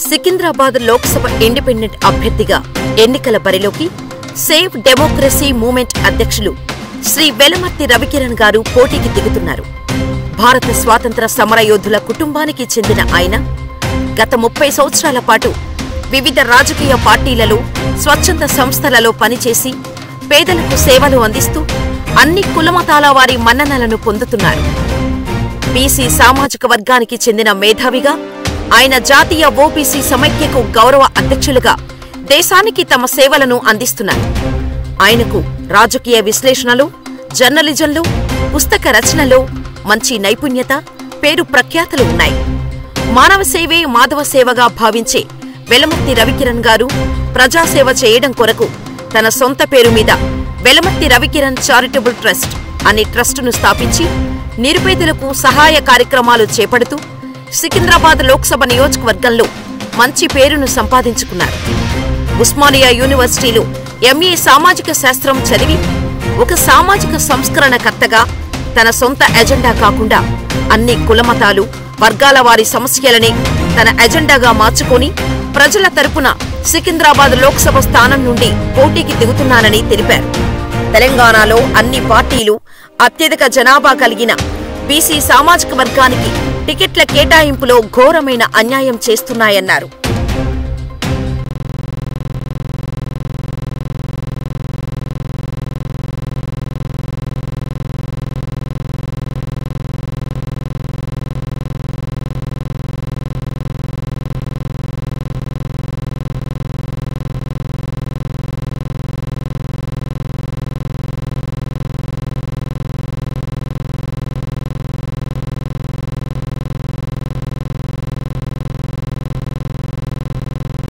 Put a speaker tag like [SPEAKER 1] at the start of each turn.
[SPEAKER 1] Secunderabad Lok Sabha independent అభ్యర్థిగా ఎన్నికల బరిలోకి సేవ్ డెమోక్రసీ మూవ్మెంట్ అధ్యక్షులు శ్రీ వెలమర్తి రవికిరణ్ గారు పోటీకి దిగుతున్నారు. భారత స్వాతంత్ర సమరయోధుల కుటుంబానికి చెందిన ఆయన గత 30 సంవత్సరాల పాటు వివిధ రాజకీయ పార్టీలలో, స్వచ్ఛంద సంస్థలలో పనిచేసి పేదలకు సేవలు అందిస్తూ అన్ని కులమతాల వారి మన్ననలను పొందుతున్నారు. బీసీ సామాజిక వర్గానికి చెందిన మేధావిగా ఆయన జాతీయ ఓబీసీ సమైక్యకు గౌరవ అధ్యక్షులుగా దేశానికి తమ సేవలను అందిస్తున్నారు. ఆయనకు రాజకీయ విశ్లేషణలో, జర్నలిజంలో, పుస్తక రచనలో మంచి నైపుణ్యత, పేరు ప్రఖ్యాతులు ఉన్నాయి. మానవ సేవే మాధవ సేవగా భావించే వెలమర్తి రవికిరణ్ గారు ప్రజాసేవ చేయడం కొరకు తన సొంత పేరు మీద వెలమర్తి రవికిరణ్ చారిటబుల్ ట్రస్ట్ అనే ట్రస్టును స్థాపించి నిరుపేదలకు సహాయ కార్యక్రమాలు చేపడుతూ సికింద్రాబాద్ లోక్సభ నియోజకవర్గంలో మంచి పేరును సంపాదించుకున్నారు. ఉస్మానియా యూనివర్సిటీలో ఎంఏ సామాజిక శాస్త్రం చదివి ఒక సామాజిక సంస్కరణకర్తగా తన సొంత ఎజెండా కాకుండా అన్ని కులమతాలు, వర్గాల వారి సమస్యలనే తన ఎజెండాగా మార్చుకొని ప్రజల తరపున సికింద్రాబాద్ లోక్సభ స్థానం నుండి పోటీకి దిగుతున్నానని తెలిపారు. తెలంగాణలో అన్ని పార్టీలు అత్యధిక జనాభా కలిగిన బీసీ సామాజిక వర్గానికి టికెట్ల కేటాయింపులో ఘోరమైన అన్యాయం చేస్తున్నాయన్నారు.